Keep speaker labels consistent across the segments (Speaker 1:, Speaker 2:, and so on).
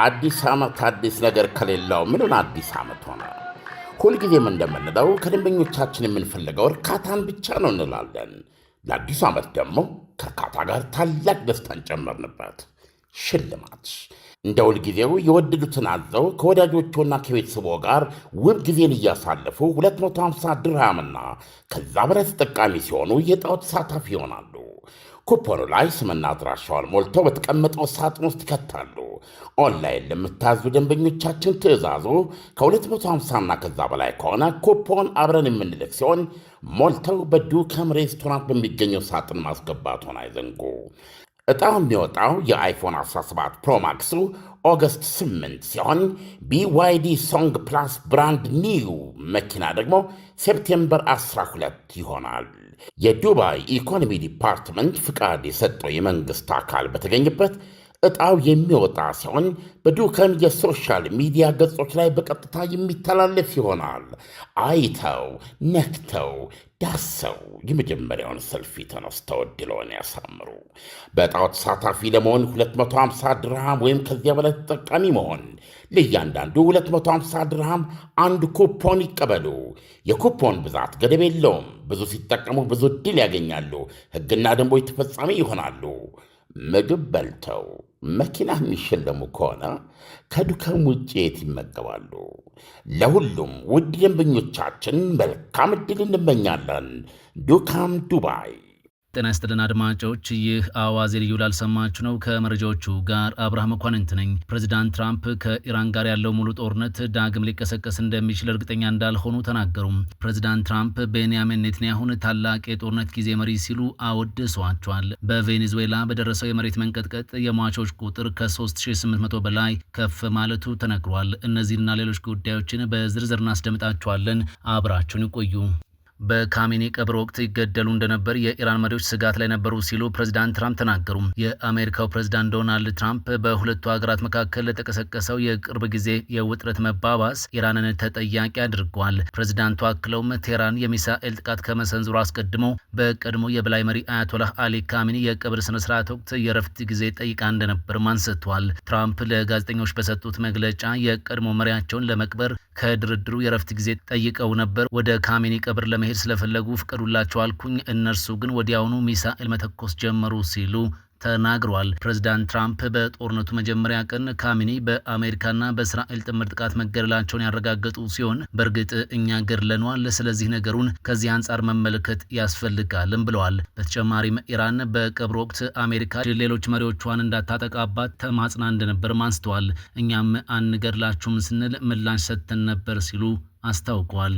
Speaker 1: አዲስ ዓመት አዲስ ነገር ከሌለው ምኑን አዲስ ዓመት ሆነ? ሁልጊዜም እንደምንለው ከደንበኞቻችን የምንፈልገው እርካታን ብቻ ነው እንላለን። ለአዲሱ ዓመት ደግሞ ከእርካታ ጋር ታላቅ ደስታን ጨመርንበት። ሽልማት እንደ ሁልጊዜው የወደዱትን አዘው ከወዳጆቹና ከቤተሰቦ ጋር ውብ ጊዜን እያሳለፉ 250 ድርሃምና ከዛ በላይ ተጠቃሚ ሲሆኑ የዕጣው ተሳታፊ ይሆናሉ። ኩፖኑ ላይ ስምና አድራሻውን ሞልተው በተቀመጠው ሳጥን ውስጥ ይከታሉ። ኦንላይን ለምታዙ ደንበኞቻችን ትዕዛዙ ከ250ና ከዛ በላይ ከሆነ ኩፖን አብረን የምንልክ ሲሆን ሞልተው በዱከም ሬስቶራንት በሚገኘው ሳጥን ማስገባቱን አይዘንጉ። ዕጣው የሚወጣው የአይፎን 17 ፕሮማክሱ ኦገስት 8 ሲሆን BYD ሶንግ ፕላስ ብራንድ ኒው መኪና ደግሞ ሴፕቴምበር 12 ይሆናል። የዱባይ ኢኮኖሚ ዲፓርትመንት ፍቃድ የሰጠው የመንግሥት አካል በተገኘበት ዕጣው የሚወጣ ሲሆን በዱከም የሶሻል ሚዲያ ገጾች ላይ በቀጥታ የሚተላለፍ ይሆናል። አይተው ነክተው ዳሰው የመጀመሪያውን ሰልፊ ተነስተው ዕድልዎን ያሳምሩ። በዕጣው ተሳታፊ ለመሆን 250 ድርሃም ወይም ከዚያ በላይ ተጠቃሚ መሆን፣ ለእያንዳንዱ 250 ድርሃም አንድ ኩፖን ይቀበሉ። የኩፖን ብዛት ገደብ የለውም። ብዙ ሲጠቀሙ ብዙ ዕድል ያገኛሉ። ሕግና ደንቦች ተፈጻሚ ይሆናሉ። ምግብ በልተው መኪና የሚሸለሙ ከሆነ ከዱከም ውጭ የት ይመገባሉ? ለሁሉም ውድ ደንበኞቻችን መልካም ዕድል እንመኛለን። ዱከም ዱባይ።
Speaker 2: ጤና ይስጥልን አድማጮች፣ ይህ አዋዜ ልዩ ላልሰማችሁ ነው። ከመረጃዎቹ ጋር አብርሃም መኳንንት ነኝ። ፕሬዚዳንት ትራምፕ ከኢራን ጋር ያለው ሙሉ ጦርነት ዳግም ሊቀሰቀስ እንደሚችል እርግጠኛ እንዳልሆኑ ተናገሩ። ፕሬዚዳንት ትራምፕ ቤንያሚን ኔታንያሁን ታላቅ የጦርነት ጊዜ መሪ ሲሉ አወድሰዋቸዋል። በቬኔዙዌላ በደረሰው የመሬት መንቀጥቀጥ የሟቾች ቁጥር ከ3800 በላይ ከፍ ማለቱ ተነግሯል። እነዚህና ሌሎች ጉዳዮችን በዝርዝር እናስደምጣችኋለን። አብራችሁን ይቆዩ። በካሜኒ ቀብር ወቅት ይገደሉ እንደነበር የኢራን መሪዎች ስጋት ላይ ነበሩ ሲሉ ፕሬዚዳንት ትራምፕ ተናገሩ። የአሜሪካው ፕሬዚዳንት ዶናልድ ትራምፕ በሁለቱ ሀገራት መካከል ለተቀሰቀሰው የቅርብ ጊዜ የውጥረት መባባስ ኢራንን ተጠያቂ አድርገዋል። ፕሬዚዳንቱ አክለውም ቴህራን የሚሳኤል ጥቃት ከመሰንዘሩ አስቀድሞ በቀድሞ የበላይ መሪ አያቶላህ አሊ ካሜኒ የቀብር ስነስርዓት ወቅት የረፍት ጊዜ ጠይቃ እንደነበርም አንስተዋል። ትራምፕ ለጋዜጠኞች በሰጡት መግለጫ የቀድሞ መሪያቸውን ለመቅበር ከድርድሩ የረፍት ጊዜ ጠይቀው ነበር። ወደ ካሜኒ ቀብር ለመሄድ ስለፈለጉ ፍቀዱላቸው አልኩኝ፣ እነርሱ ግን ወዲያውኑ ሚሳኤል መተኮስ ጀመሩ ሲሉ ተናግሯል። ፕሬዚዳንት ትራምፕ በጦርነቱ መጀመሪያ ቀን ካሜኒ በአሜሪካና በእስራኤል ጥምር ጥቃት መገደላቸውን ያረጋገጡ ሲሆን በእርግጥ እኛ ገድለነዋል፣ ስለዚህ ነገሩን ከዚህ አንጻር መመልከት ያስፈልጋልም ብለዋል። በተጨማሪም ኢራን በቀብር ወቅት አሜሪካ ሌሎች መሪዎቿን እንዳታጠቃባት ተማጽና እንደነበርም አንስተዋል። እኛም አንገድላችሁም ስንል ምላሽ ሰጥተን ነበር ሲሉ አስታውቀዋል።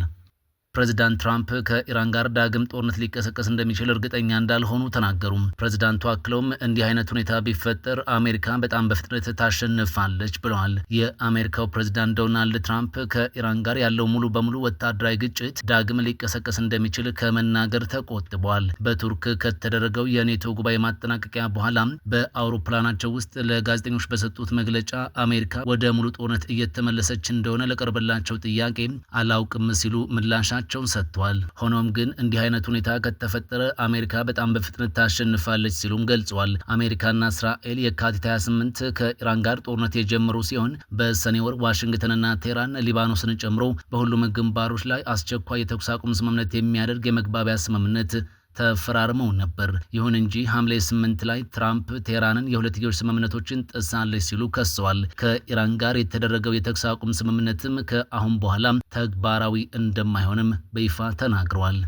Speaker 2: ፕሬዚዳንት ትራምፕ ከኢራን ጋር ዳግም ጦርነት ሊቀሰቀስ እንደሚችል እርግጠኛ እንዳልሆኑ ተናገሩ። ፕሬዚዳንቱ አክለውም እንዲህ አይነት ሁኔታ ቢፈጠር አሜሪካ በጣም በፍጥነት ታሸንፋለች ብለዋል። የአሜሪካው ፕሬዚዳንት ዶናልድ ትራምፕ ከኢራን ጋር ያለው ሙሉ በሙሉ ወታደራዊ ግጭት ዳግም ሊቀሰቀስ እንደሚችል ከመናገር ተቆጥበዋል። በቱርክ ከተደረገው የኔቶ ጉባኤ ማጠናቀቂያ በኋላ በአውሮፕላናቸው ውስጥ ለጋዜጠኞች በሰጡት መግለጫ አሜሪካ ወደ ሙሉ ጦርነት እየተመለሰች እንደሆነ ለቀረበላቸው ጥያቄ አላውቅም ሲሉ ምላሻ ቸውን ሰጥቷል። ሆኖም ግን እንዲህ አይነት ሁኔታ ከተፈጠረ አሜሪካ በጣም በፍጥነት ታሸንፋለች ሲሉም ገልጸዋል። አሜሪካና እስራኤል የካቲት 28 ከኢራን ጋር ጦርነት የጀመሩ ሲሆን በሰኔ ወር ዋሽንግተንና ቴህራን ሊባኖስን ጨምሮ በሁሉም ግንባሮች ላይ አስቸኳይ የተኩስ አቁም ስምምነት የሚያደርግ የመግባቢያ ስምምነት ተፈራርመው ነበር። ይሁን እንጂ ሐምሌ 8 ላይ ትራምፕ ቴህራንን የሁለትዮሽ ስምምነቶችን ጥሳለች ሲሉ ከሰዋል። ከኢራን ጋር የተደረገው የተኩስ አቁም ስምምነትም ከአሁን በኋላ ተግባራዊ እንደማይሆንም በይፋ ተናግረዋል።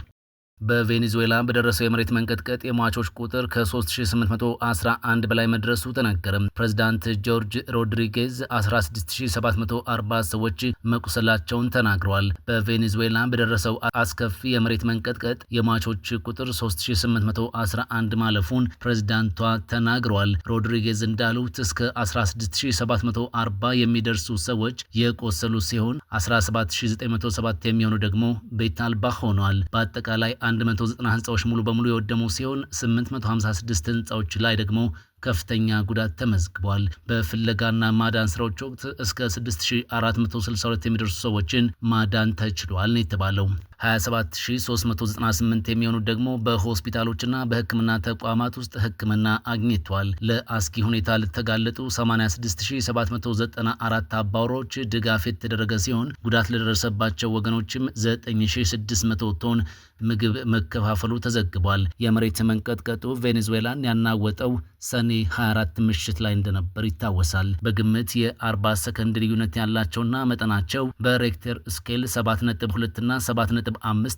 Speaker 2: በቬኔዙዌላ በደረሰው የመሬት መንቀጥቀጥ የሟቾች ቁጥር ከ3811 በላይ መድረሱ ተነገረ። ፕሬዚዳንት ጆርጅ ሮድሪጌዝ 16740 ሰዎች መቁሰላቸውን ተናግረዋል። በቬኔዙዌላ በደረሰው አስከፊ የመሬት መንቀጥቀጥ የሟቾች ቁጥር 3811 ማለፉን ፕሬዚዳንቷ ተናግረዋል። ሮድሪጌዝ እንዳሉት እስከ 16740 የሚደርሱ ሰዎች የቆሰሉ ሲሆን 17907 የሚሆኑ ደግሞ ቤት አልባ ሆነዋል። በአጠቃላይ 190 ህንፃዎች ሙሉ በሙሉ የወደሙ ሲሆን 856 ህንፃዎች ላይ ደግሞ ከፍተኛ ጉዳት ተመዝግቧል። በፍለጋና ማዳን ስራዎች ወቅት እስከ 6462 የሚደርሱ ሰዎችን ማዳን ተችሏል ነው የተባለው። 27398 የሚሆኑት ደግሞ በሆስፒታሎችና በሕክምና ተቋማት ውስጥ ሕክምና አግኝተዋል። ለአስጊ ሁኔታ ለተጋለጡ 86794 አባወራዎች ድጋፍ የተደረገ ሲሆን ጉዳት ለደረሰባቸው ወገኖችም 9600 ቶን ምግብ መከፋፈሉ ተዘግቧል። የመሬት መንቀጥቀጡ ቬኔዙዌላን ያናወጠው ሰኔ 24 ምሽት ላይ እንደነበር ይታወሳል። በግምት የ40 ሰከንድ ልዩነት ያላቸውና መጠናቸው በሬክተር ስኬል 7.2 እና 7.5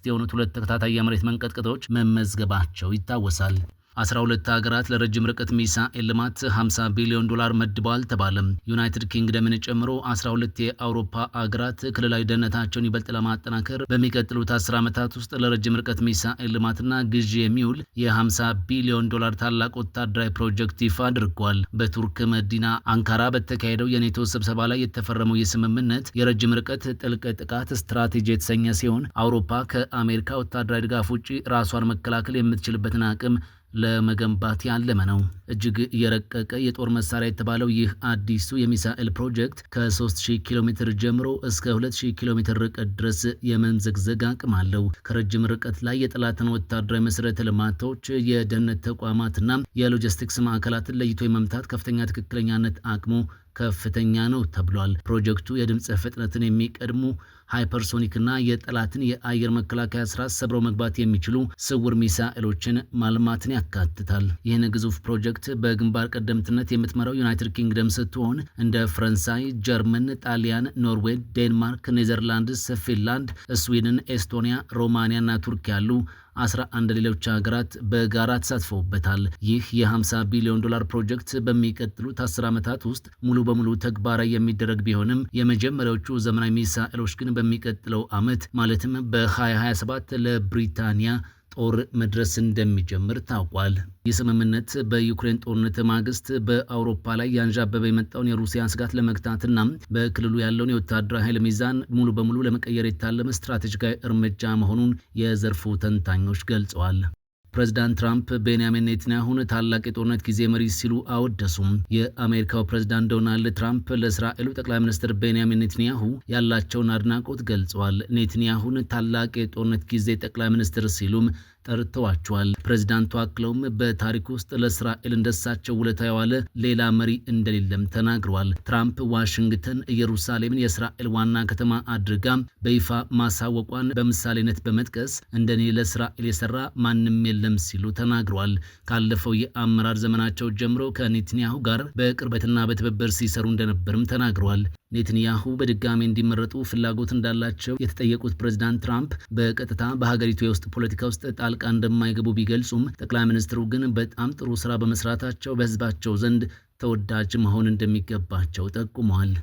Speaker 2: የሆኑት ሁለት ተከታታይ የመሬት መንቀጥቀጦች መመዝገባቸው ይታወሳል። 12 ሀገራት ለረጅም ርቀት ሚሳኤል ልማት 50 ቢሊዮን ዶላር መድበዋል ተባለም። ዩናይትድ ኪንግደምን ጨምሮ 12 የአውሮፓ ሀገራት ክልላዊ ደህንነታቸውን ይበልጥ ለማጠናከር በሚቀጥሉት 10 ዓመታት ውስጥ ለረጅም ርቀት ሚሳኤል ልማትና ግዢ የሚውል የ50 ቢሊዮን ዶላር ታላቅ ወታደራዊ ፕሮጀክት ይፋ አድርጓል። በቱርክ መዲና አንካራ በተካሄደው የኔቶ ስብሰባ ላይ የተፈረመው የስምምነት የረጅም ርቀት ጥልቅ ጥቃት ስትራቴጂ የተሰኘ ሲሆን አውሮፓ ከአሜሪካ ወታደራዊ ድጋፍ ውጭ ራሷን መከላከል የምትችልበትን አቅም ለመገንባት ያለመ ነው። እጅግ የረቀቀ የጦር መሳሪያ የተባለው ይህ አዲሱ የሚሳኤል ፕሮጀክት ከ3000 ኪሎ ሜትር ጀምሮ እስከ 2000 ኪሎ ሜትር ርቀት ድረስ የመንዘግዘግ አቅም አለው። ከረጅም ርቀት ላይ የጠላትን ወታደራዊ መሰረተ ልማቶች፣ የደህንነት ተቋማትና የሎጂስቲክስ ማዕከላትን ለይቶ የመምታት ከፍተኛ ትክክለኛነት አቅሙ ከፍተኛ ነው ተብሏል። ፕሮጀክቱ የድምፅ ፍጥነትን የሚቀድሙ ሃይፐርሶኒክና የጠላትን የአየር መከላከያ ስርዓት ሰብረው መግባት የሚችሉ ስውር ሚሳኤሎችን ማልማትን ያካትታል። ይህን ግዙፍ ፕሮጀክት በግንባር ቀደምትነት የምትመራው ዩናይትድ ኪንግደም ስትሆን እንደ ፈረንሳይ፣ ጀርመን፣ ጣሊያን፣ ኖርዌይ፣ ዴንማርክ፣ ኔዘርላንድስ፣ ፊንላንድ፣ ስዊድን፣ ኤስቶኒያ፣ ሮማኒያ እና ቱርክ ያሉ 11 ሌሎች ሀገራት በጋራ ተሳትፈውበታል። ይህ የ50 ቢሊዮን ዶላር ፕሮጀክት በሚቀጥሉት 10 ዓመታት ውስጥ ሙሉ በሙሉ ተግባራዊ የሚደረግ ቢሆንም የመጀመሪያዎቹ ዘመናዊ ሚሳኤሎች ግን በሚቀጥለው ዓመት ማለትም በ2027 ለብሪታንያ ጦር መድረስ እንደሚጀምር ታውቋል። ይህ ስምምነት በዩክሬን ጦርነት ማግስት በአውሮፓ ላይ ያንዣበበ የመጣውን የሩሲያ ስጋት ለመግታትና በክልሉ ያለውን የወታደራዊ ኃይል ሚዛን ሙሉ በሙሉ ለመቀየር የታለመ ስትራቴጂካዊ እርምጃ መሆኑን የዘርፉ ተንታኞች ገልጸዋል። ፕሬዚዳንት ትራምፕ ቤንያሚን ኔታንያሁን ታላቅ የጦርነት ጊዜ መሪ ሲሉ አወደሱም። የአሜሪካው ፕሬዚዳንት ዶናልድ ትራምፕ ለእስራኤሉ ጠቅላይ ሚኒስትር ቤንያሚን ኔታንያሁ ያላቸውን አድናቆት ገልጸዋል። ኔታንያሁን ታላቅ የጦርነት ጊዜ ጠቅላይ ሚኒስትር ሲሉም ጠርተዋቸዋል። ፕሬዚዳንቱ አክለውም በታሪክ ውስጥ ለእስራኤል እንደሳቸው ውለታ የዋለ ሌላ መሪ እንደሌለም ተናግረዋል። ትራምፕ ዋሽንግተን ኢየሩሳሌምን የእስራኤል ዋና ከተማ አድርጋ በይፋ ማሳወቋን በምሳሌነት በመጥቀስ እንደኔ ለእስራኤል የሰራ ማንም የለም ሲሉ ተናግረዋል። ካለፈው የአመራር ዘመናቸው ጀምሮ ከኔታንያሁ ጋር በቅርበትና በትብብር ሲሰሩ እንደነበርም ተናግረዋል። ኔታንያሁ በድጋሚ እንዲመረጡ ፍላጎት እንዳላቸው የተጠየቁት ፕሬዚዳንት ትራምፕ በቀጥታ በሀገሪቱ የውስጥ ፖለቲካ ውስጥ ጣልቃ እንደማይገቡ ቢገልጹም ጠቅላይ ሚኒስትሩ ግን በጣም ጥሩ ስራ በመስራታቸው በሕዝባቸው ዘንድ ተወዳጅ መሆን እንደሚገባቸው ጠቁመዋል።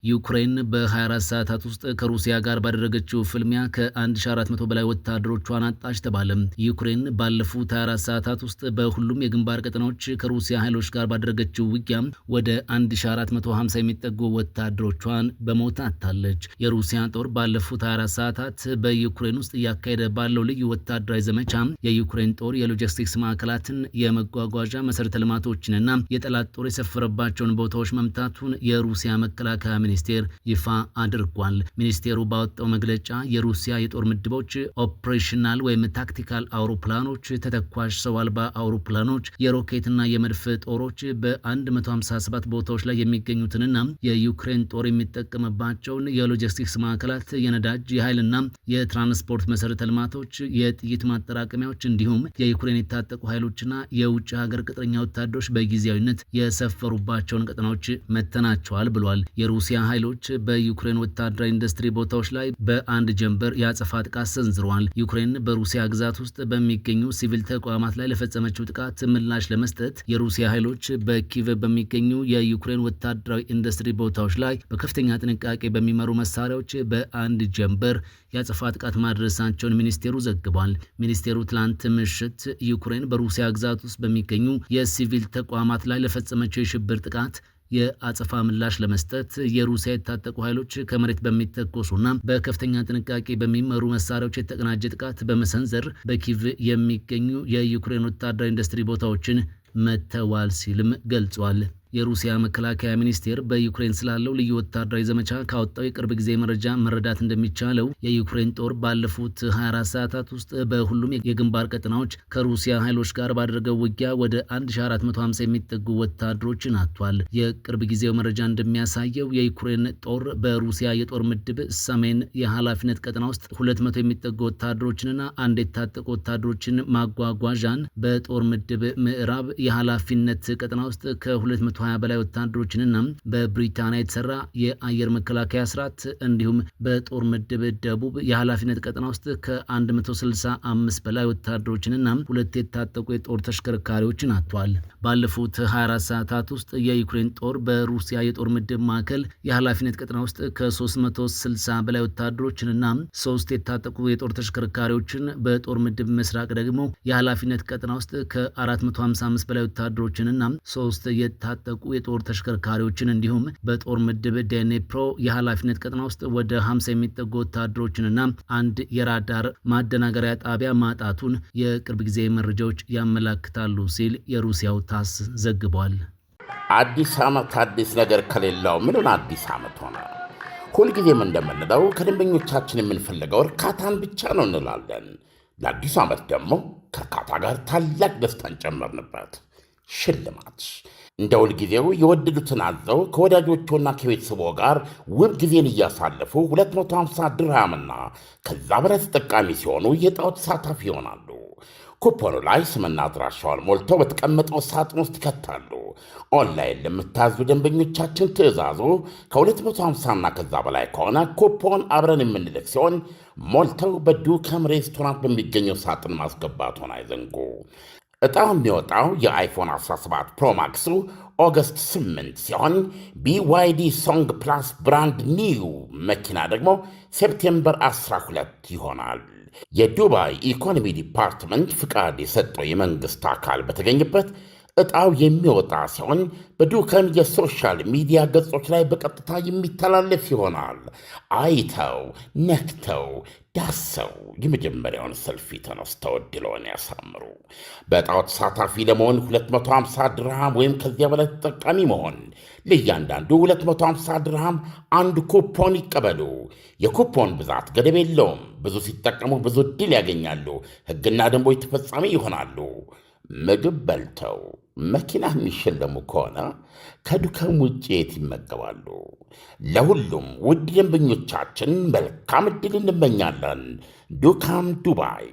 Speaker 2: ዩክሬን በ24 ሰዓታት ውስጥ ከሩሲያ ጋር ባደረገችው ፍልሚያ ከ1400 በላይ ወታደሮቿን አጣች ተባለ። ዩክሬን ባለፉት 24 ሰዓታት ውስጥ በሁሉም የግንባር ቀጠናዎች ከሩሲያ ኃይሎች ጋር ባደረገችው ውጊያ ወደ 1450 የሚጠጉ ወታደሮቿን በሞት አጥታለች። የሩሲያ ጦር ባለፉት 24 ሰዓታት በዩክሬን ውስጥ እያካሄደ ባለው ልዩ ወታደራዊ ዘመቻ የዩክሬን ጦር የሎጂስቲክስ ማዕከላትን፣ የመጓጓዣ መሰረተ ልማቶችንና የጠላት ጦር የሰፈረባቸውን ቦታዎች መምታቱን የሩሲያ መከላከያ ሚኒስቴር ይፋ አድርጓል። ሚኒስቴሩ ባወጣው መግለጫ የሩሲያ የጦር ምድቦች ኦፕሬሽናል ወይም ታክቲካል አውሮፕላኖች፣ ተተኳሽ ሰው አልባ አውሮፕላኖች፣ የሮኬትና የመድፍ ጦሮች በ157 ቦታዎች ላይ የሚገኙትንና የዩክሬን ጦር የሚጠቀምባቸውን የሎጂስቲክስ ማዕከላት፣ የነዳጅ የኃይልና የትራንስፖርት መሰረተ ልማቶች፣ የጥይት ማጠራቀሚያዎች እንዲሁም የዩክሬን የታጠቁ ኃይሎችና የውጭ ሀገር ቅጥረኛ ወታደሮች በጊዜያዊነት የሰፈሩባቸውን ቀጠናዎች መተናቸዋል ብሏል። የሩሲያ ኃይሎች በዩክሬን ወታደራዊ ኢንዱስትሪ ቦታዎች ላይ በአንድ ጀንበር የአጸፋ ጥቃት ሰንዝረዋል። ዩክሬን በሩሲያ ግዛት ውስጥ በሚገኙ ሲቪል ተቋማት ላይ ለፈጸመችው ጥቃት ምላሽ ለመስጠት የሩሲያ ኃይሎች በኪቭ በሚገኙ የዩክሬን ወታደራዊ ኢንዱስትሪ ቦታዎች ላይ በከፍተኛ ጥንቃቄ በሚመሩ መሳሪያዎች በአንድ ጀንበር የአጸፋ ጥቃት ማድረሳቸውን ሚኒስቴሩ ዘግቧል። ሚኒስቴሩ ትላንት ምሽት ዩክሬን በሩሲያ ግዛት ውስጥ በሚገኙ የሲቪል ተቋማት ላይ ለፈጸመችው የሽብር ጥቃት የአጸፋ ምላሽ ለመስጠት የሩሲያ የታጠቁ ኃይሎች ከመሬት በሚተኮሱና በከፍተኛ ጥንቃቄ በሚመሩ መሳሪያዎች የተቀናጀ ጥቃት በመሰንዘር በኪቭ የሚገኙ የዩክሬን ወታደራዊ ኢንዱስትሪ ቦታዎችን መተዋል ሲልም ገልጿል። የሩሲያ መከላከያ ሚኒስቴር በዩክሬን ስላለው ልዩ ወታደራዊ ዘመቻ ካወጣው የቅርብ ጊዜ መረጃ መረዳት እንደሚቻለው የዩክሬን ጦር ባለፉት 24 ሰዓታት ውስጥ በሁሉም የግንባር ቀጠናዎች ከሩሲያ ኃይሎች ጋር ባደረገው ውጊያ ወደ 1450 የሚጠጉ ወታደሮችን አጥቷል። የቅርብ ጊዜው መረጃ እንደሚያሳየው የዩክሬን ጦር በሩሲያ የጦር ምድብ ሰሜን የኃላፊነት ቀጠና ውስጥ 200 የሚጠጉ ወታደሮችንና አንድ የታጠቁ ወታደሮችን ማጓጓዣን፣ በጦር ምድብ ምዕራብ የኃላፊነት ቀጠና ውስጥ ከ220 በላይ ወታደሮችንና በብሪታንያ የተሰራ የአየር መከላከያ ስርዓት እንዲሁም በጦር ምድብ ደቡብ የኃላፊነት ቀጠና ውስጥ ከ165 በላይ ወታደሮችንና 2 የታጠቁ የጦር ተሽከርካሪዎችን አጥቷል። ባለፉት 24 ሰዓታት ውስጥ የዩክሬን ጦር በሩሲያ የጦር ምድብ ማዕከል የኃላፊነት ቀጠና ውስጥ ከ360 በላይ ወታደሮችንና 3 የታጠቁ የጦር ተሽከርካሪዎችን፣ በጦር ምድብ ምስራቅ ደግሞ የኃላፊነት ቀጠና ውስጥ ከ455 በላይ ወታደሮችንና 3 የታጠቁ የጦር ተሽከርካሪዎችን እንዲሁም በጦር ምድብ ዴኔፕሮ የኃላፊነት ቀጠና ውስጥ ወደ 50 የሚጠጉ ወታደሮችንና አንድ የራዳር ማደናገሪያ ጣቢያ ማጣቱን የቅርብ ጊዜ መረጃዎች ያመላክታሉ ሲል የሩሲያው ታስ ዘግቧል።
Speaker 1: አዲስ ዓመት አዲስ ነገር ከሌለው ምኑን አዲስ ዓመት ሆነ? ሁልጊዜም እንደምንለው ከደንበኞቻችን የምንፈልገው እርካታን ብቻ ነው እንላለን። ለአዲሱ ዓመት ደግሞ ከእርካታ ጋር ታላቅ ደስታን ጨመርንበት። ሽልማት እንደ ሁልጊዜው የወደዱትን አዘው ከወዳጆቹና ከቤተሰቦ ጋር ውብ ጊዜን እያሳለፉ 250 ድርሃምና ከዛ በላይ ተጠቃሚ ሲሆኑ የዕጣው ተሳታፊ ይሆናሉ። ኩፖኑ ላይ ስምና አድራሻውን ሞልተው በተቀመጠው ሳጥን ውስጥ ይከታሉ። ኦንላይን ለምታዙ ደንበኞቻችን ትዕዛዙ ከ250ና ከዛ በላይ ከሆነ ኩፖን አብረን የምንልክ ሲሆን ሞልተው በዱከም ሬስቶራንት በሚገኘው ሳጥን ማስገባቱን አይዘንጉ። ዕጣው የሚወጣው የአይፎን 17 ፕሮማክሱ ኦገስት 8 ሲሆን BYD ሶንግ ፕላስ ብራንድ ኒው መኪና ደግሞ ሴፕቴምበር 12 ይሆናል። የዱባይ ኢኮኖሚ ዲፓርትመንት ፍቃድ የሰጠው የመንግሥት አካል በተገኘበት ዕጣው የሚወጣ ሲሆን በዱከም የሶሻል ሚዲያ ገጾች ላይ በቀጥታ የሚተላለፍ ይሆናል። አይተው ነክተው ዳሰው የመጀመሪያውን ሰልፊ ተነስተው ዕድልዎን ያሳምሩ። በዕጣው ተሳታፊ ለመሆን 250 ድርሃም ወይም ከዚያ በላይ ተጠቃሚ መሆን፣ ለእያንዳንዱ 250 ድርሃም አንድ ኩፖን ይቀበሉ። የኩፖን ብዛት ገደብ የለውም። ብዙ ሲጠቀሙ ብዙ ዕድል ያገኛሉ። ሕግና ደንቦች ተፈጻሚ ይሆናሉ። ምግብ በልተው መኪና የሚሸለሙ ከሆነ ከዱከም ውጭ የት ይመገባሉ? ለሁሉም ውድ ደንበኞቻችን መልካም ዕድል እንመኛለን። ዱካም ዱባይ